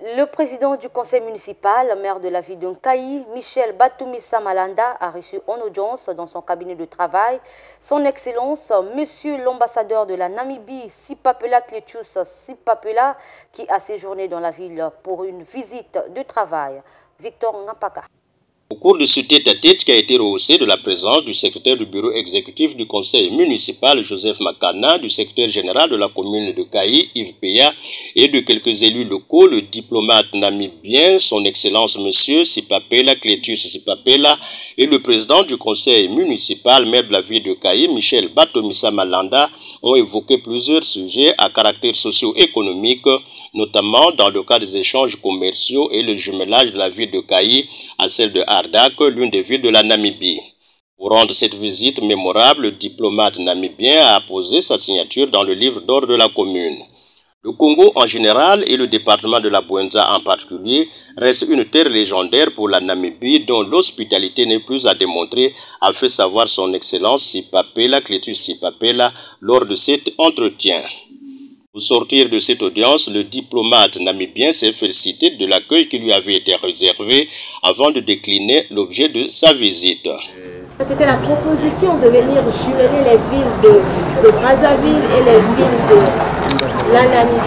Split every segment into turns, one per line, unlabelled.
Le président du conseil municipal, maire de la ville de Nkayi, Michel Batoumissa Malanda, a reçu en audience dans son cabinet de travail son Excellence, Monsieur l'ambassadeur de la Namibie, Sipapela Clétius Sipapela, qui a séjourné dans la ville pour une visite de travail. Victor Ngampaka.
Au cours de ce tête-à-tête qui a été rehaussé de la présence du secrétaire du bureau exécutif du conseil municipal Joseph Makana, du secrétaire général de la commune de Kayi, Yves Peya, et de quelques élus locaux, le diplomate namibien, son excellence monsieur Sipapela Clétius Sipapela, et le président du conseil municipal, maire de la ville de Kayi, Michel Batoumissa Malanda, ont évoqué plusieurs sujets à caractère socio-économique, notamment dans le cadre des échanges commerciaux et le jumelage de la ville de Kayi à celle de Ardak, l'une des villes de la Namibie. Pour rendre cette visite mémorable, le diplomate namibien a apposé sa signature dans le livre d'or de la commune. Le Congo en général et le département de la Bouenza en particulier restent une terre légendaire pour la Namibie dont l'hospitalité n'est plus à démontrer, a fait savoir son excellence Sipapela Clétius Sipapela lors de cet entretien. Au sortir de cette audience, le diplomate namibien s'est félicité de l'accueil qui lui avait été réservé avant de décliner l'objet de sa visite.
C'était la proposition de venir jumeler les villes de Brazzaville et les villes de la Namibie.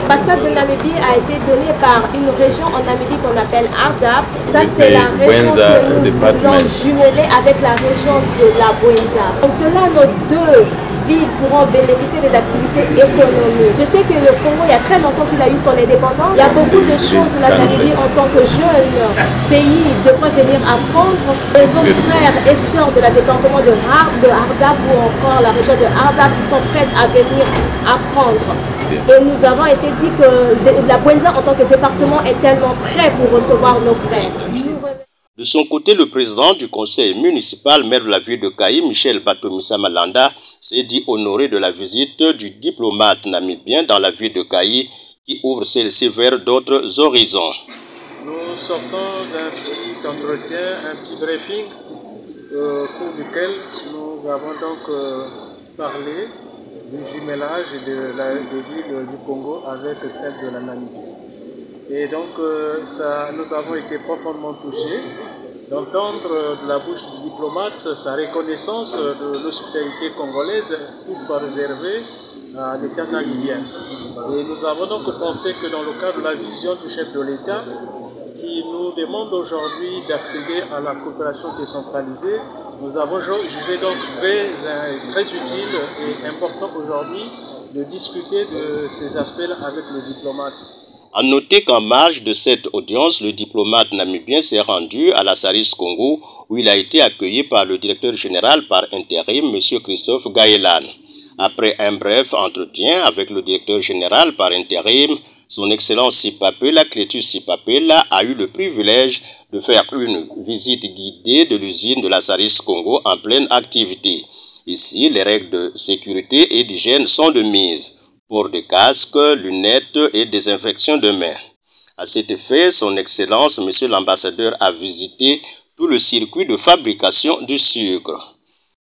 L'ambassade de Namibie a été donnée par une région en Namibie qu'on appelle Ardap. Ça, c'est la région que nous voulons jumeler avec la région de la Bouenza. Donc cela, nos deux villes pourront bénéficier des activités économiques. Je sais que le Congo, il y a très longtemps qu'il a eu son indépendance. Il y a beaucoup de choses que la Namibie, en tant que jeune pays, devrait venir apprendre. Les autres frères et sœurs de la département de Ardap ou encore la région de Ardap, ils sont prêts à venir apprendre. Et nous avons été dit que la Bouenza, en tant que département, est tellement prêt pour recevoir nos frères.
De son côté, le président du conseil municipal, maire de la ville de Kayi, Michel Batoumissa Malanda, s'est dit honoré de la visite du diplomate namibien dans la ville de Kayi, qui ouvre celle-ci vers d'autres horizons.
Nous sortons d'un petit entretien, un petit briefing, au cours duquel nous avons donc parlé du jumelage des villes du Congo avec celles de la Namibie. Et donc, nous avons été profondément touchés d'entendre de la bouche du diplomate sa reconnaissance de l'hospitalité congolaise, toutefois réservée à l'État namibien. Et nous avons donc pensé que dans le cadre de la vision du chef de l'État, qui nous demande aujourd'hui d'accéder à la coopération décentralisée, nous avons jugé donc très utile et important aujourd'hui de discuter de ces aspects-là avec le diplomate.
A noter qu'en marge de cette audience, le diplomate namibien s'est rendu à la Saris Congo où il a été accueilli par le directeur général par intérim, M. Christophe Gaëlan. Après un bref entretien avec le directeur général par intérim, son excellence Sipapela Clétius Sipapela a eu le privilège de faire une visite guidée de l'usine de la Saris Congo en pleine activité. Ici, les règles de sécurité et d'hygiène sont de mise. Port de casque, lunettes et désinfection de mains. À cet effet, son excellence, monsieur l'ambassadeur, a visité tout le circuit de fabrication du sucre.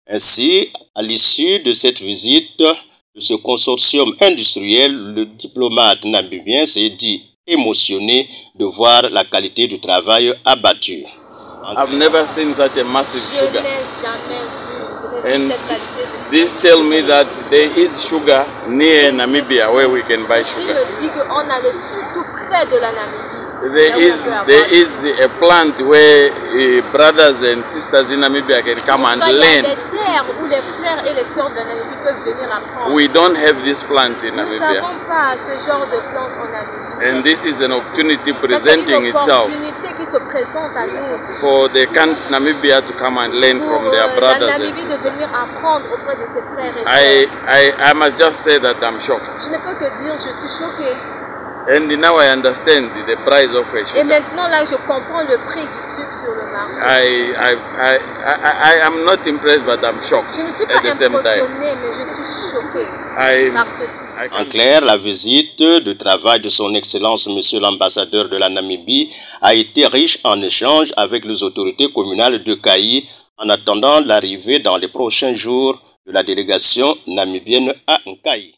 Ainsi, à l'issue de cette visite de ce consortium industriel, le diplomate namibien s'est dit émotionné de voir la qualité du travail abattu.
I've never seen such a massive sugar. And this tells me that there is sugar near Namibia where we can buy sugar. There is a plant where brothers and sisters in Namibia can come and learn. We don't have this plant in Namibia. And this is an opportunity presenting itself for the Namibia to come and learn from their brothers and sisters. I must just say that I'm shocked. And now I understand the price of a sugar.
Et maintenant là je comprends le prix du sucre sur le marché.
I am not impressed, but I'm shocked.
Je ne suis pas impressionné, mais je suis choqué par ceci.
En clair, la visite de travail de son excellence, monsieur l'ambassadeur de la Namibie, a été riche en échanges avec les autorités communales de Kayi, en attendant l'arrivée dans les prochains jours de la délégation namibienne à Nkayi.